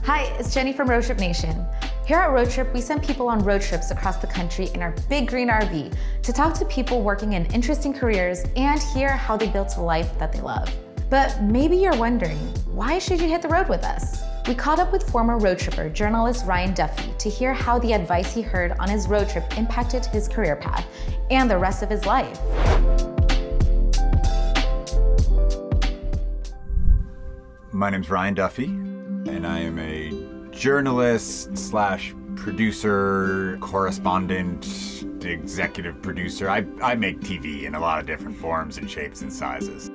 Hi, it's Jenny from Roadtrip Nation. Here at Roadtrip, we send people on road trips across the country in our big green RV to talk to people working in interesting careers and hear how they built a life that they love. But maybe you're wondering, why should you hit the road with us? We caught up with former road tripper journalist Ryan Duffy to hear how the advice he heard on his road trip impacted his career path and the rest of his life. My name's Ryan Duffy, and I am a journalist slash producer, correspondent, executive producer. I make TV in a lot of different forms and shapes and sizes.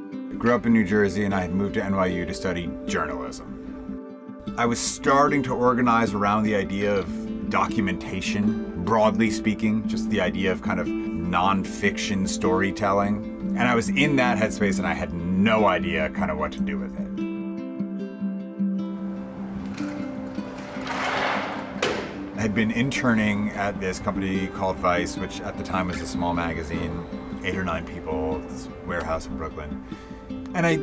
I grew up in New Jersey, and I had moved to NYU to study journalism. I was starting to organize around the idea of documentation, broadly speaking, just the idea of kind of nonfiction storytelling. And I was in that headspace, and I had no idea kind of what to do with it. I had been interning at this company called Vice, which at the time was a small magazine, 8 or 9 people, this warehouse in Brooklyn. And I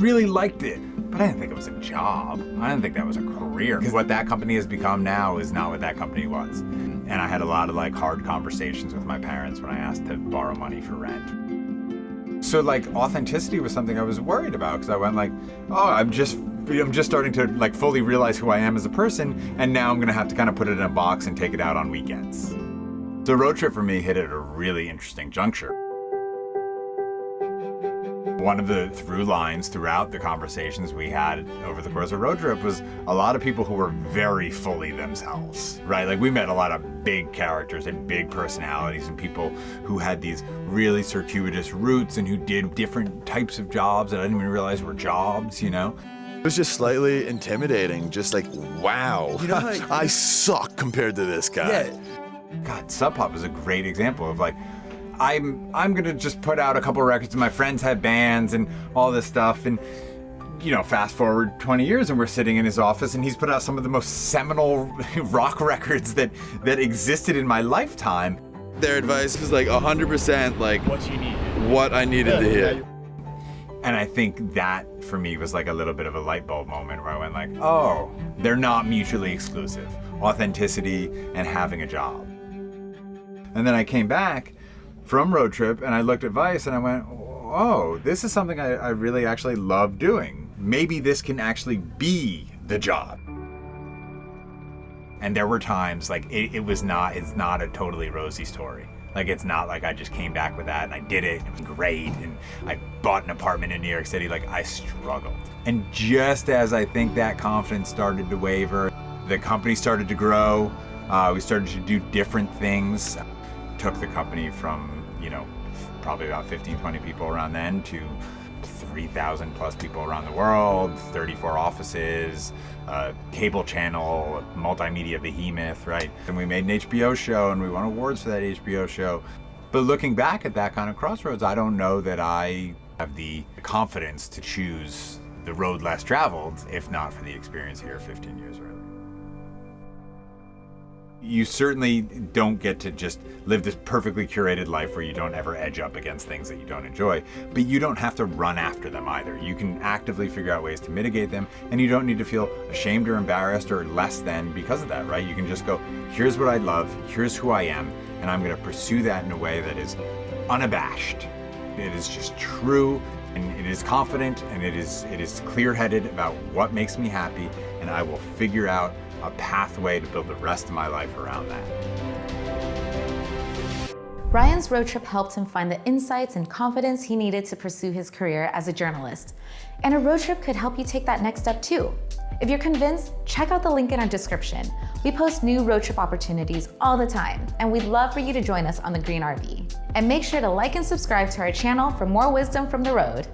really liked it, but I didn't think it was a job. I didn't think that was a career. Because what that company has become now is not what that company was. And I had a lot of hard conversations with my parents when I asked to borrow money for rent. So authenticity was something I was worried about, because I went I'm just starting to fully realize who I am as a person, and now I'm gonna have to kind of put it in a box and take it out on weekends. The road trip for me hit at a really interesting juncture. One of the through lines throughout the conversations we had over the course of road trip was a lot of people who were very fully themselves, right? We met a lot of big characters and big personalities and people who had these really circuitous routes and who did different types of jobs that I didn't even realize were jobs, It was just slightly intimidating, just wow, I suck compared to this guy. Yeah. God, Sub Pop is a great example of I'm gonna just put out a couple of records, and my friends had bands and all this stuff, and fast forward 20 years and we're sitting in his office and he's put out some of the most seminal rock records that existed in my lifetime. Their advice was 100% what you need. What I needed to hear. And I think that for me was a little bit of a light bulb moment where I went oh, they're not mutually exclusive. Authenticity and having a job. And then I came back from road trip and I looked at Vice and I went, oh, this is something I really actually love doing. Maybe this can actually be the job. And there were times it's not a totally rosy story. It's not I just came back with that and I did it and it was great and I bought an apartment in New York City. I struggled. And just as I think that confidence started to waver, the company started to grow. We started to do different things. Took the company from, probably about 15, 20 people around then to 3,000 plus people around the world, 34 offices, cable channel, multimedia behemoth, right? And we made an HBO show and we won awards for that HBO show. But looking back at that kind of crossroads, I don't know that I have the confidence to choose the road less traveled, if not for the experience here 15 years earlier. You certainly don't get to just live this perfectly curated life where you don't ever edge up against things that you don't enjoy, but you don't have to run after them either. You can actively figure out ways to mitigate them, and you don't need to feel ashamed or embarrassed or less than because of that, right? You can just go, here's what I love, here's who I am, and I'm gonna pursue that in a way that is unabashed. It is just true, and it is confident, and it is clear-headed about what makes me happy, and I will figure out a pathway to build the rest of my life around that. Ryan's road trip helped him find the insights and confidence he needed to pursue his career as a journalist. And a road trip could help you take that next step too. If you're convinced, check out the link in our description. We post new road trip opportunities all the time, and we'd love for you to join us on the Green RV. And make sure to like and subscribe to our channel for more wisdom from the road.